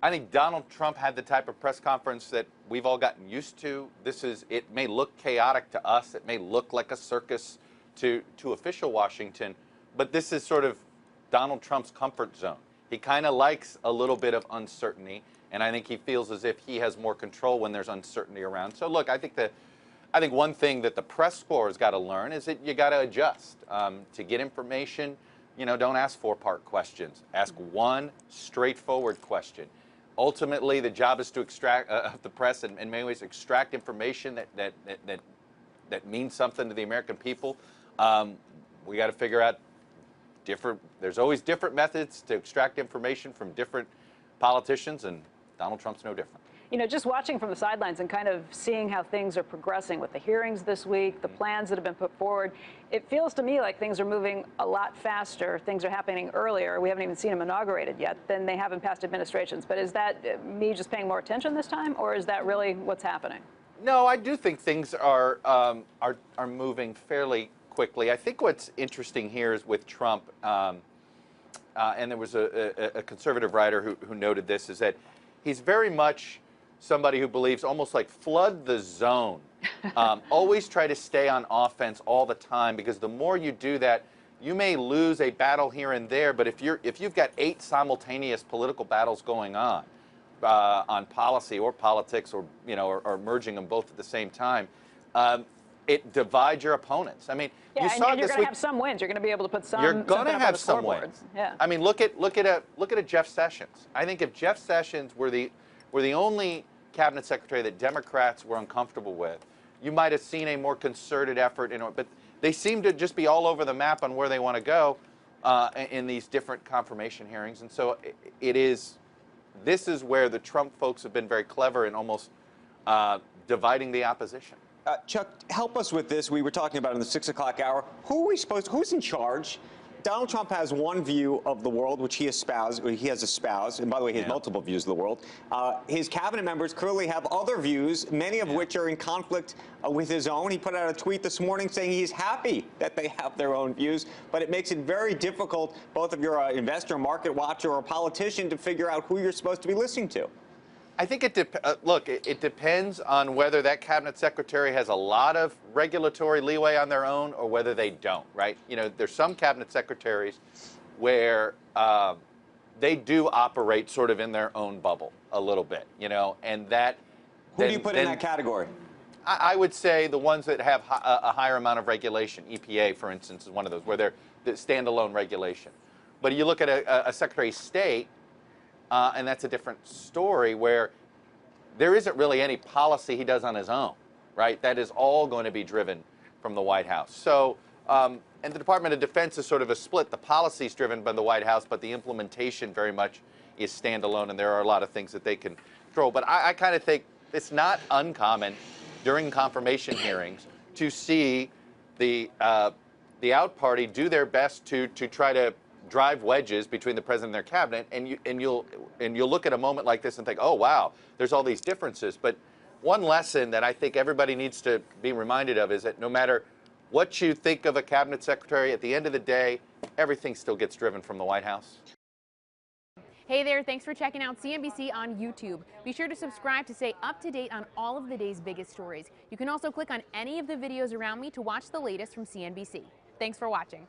I think Donald Trump had the type of press conference that we've all gotten used to. It may look chaotic to us. It may look like a circus to official Washington, but this is sort of Donald Trump's comfort zone. He kind of likes a little bit of uncertainty, and I think he feels as if he has more control when there's uncertainty around. So look, I think one thing that the press corps has got to learn is that you got to adjust to get information. You know, don't ask four-part questions. Ask one straightforward question. Ultimately, the job is to extract the press, and in many ways, extract information that means something to the American people. We got to figure out there's always different methods to extract information from different politicians, and Donald Trump's no different. You know, just watching from the sidelines and kind of seeing how things are progressing with the hearings this week, the plans that have been put forward, it feels to me like things are moving a lot faster. Things are happening earlier. We haven't even seen them inaugurated yet than they have in past administrations. But is that me just paying more attention this time, or is that really what's happening? No, I do think things are moving fairly quickly. I think what's interesting here is with Trump, and there was a conservative writer who noted this, is that he's very much somebody who believes almost like flood the zone. Always try to stay on offense all the time, because the more you do that, you may lose a battle here and there, but if you've got 8 simultaneous political battles going on policy or politics, or or merging them both at the same time, it divides your opponents. I mean, yeah, you saw and you're this going to week. have some wins. You're going to be able to put some. You're going to have some wins. Yeah. I mean, look at a Jeff Sessions. I think if Jeff Sessions were the only cabinet secretary that Democrats were uncomfortable with, you might have seen a more concerted effort. But they seem to just be all over the map on where they want to go in these different confirmation hearings. And so this is where the Trump folks have been very clever in almost dividing the opposition. Chuck, help us with this. We were talking about in the 6 o'clock hour. Who's in charge? Donald Trump has one view of the world, which he has espoused, and by the way, he has multiple views of the world. His cabinet members clearly have other views, many of which are in conflict with his own. He put out a tweet this morning saying he's happy that they have their own views, but it makes it very difficult, both if you're an investor, market watcher, or a politician, to figure out who you're supposed to be listening to. I think it depends on whether that cabinet secretary has a lot of regulatory leeway on their own or whether they don't, right? You know, there's some cabinet secretaries where they do operate sort of in their own bubble a little bit, and that. Who do you put in that category? I would say the ones that have a higher amount of regulation. EPA, for instance, is one of those, where they're the standalone regulation. But you look at a Secretary of State, and that's a different story, where there isn't really any policy he does on his own, right? That is all going to be driven from the White House. So, and the Department of Defense is sort of a split. The policy is driven by the White House, but the implementation very much is standalone, and there are a lot of things that they can control. But I kind of think it's not uncommon during confirmation hearings to see the out party do their best to try to drive wedges between the president and their cabinet, and you'll look at a moment like this and think, oh wow, there's all these differences. But one lesson that I think everybody needs to be reminded of is that no matter what you think of a cabinet secretary, at the end of the day, everything still gets driven from the White House. Hey there, thanks for checking out CNBC on YouTube. Be sure to subscribe to stay up to date on all of the day's biggest stories. You can also click on any of the videos around me to watch the latest from CNBC. Thanks for watching.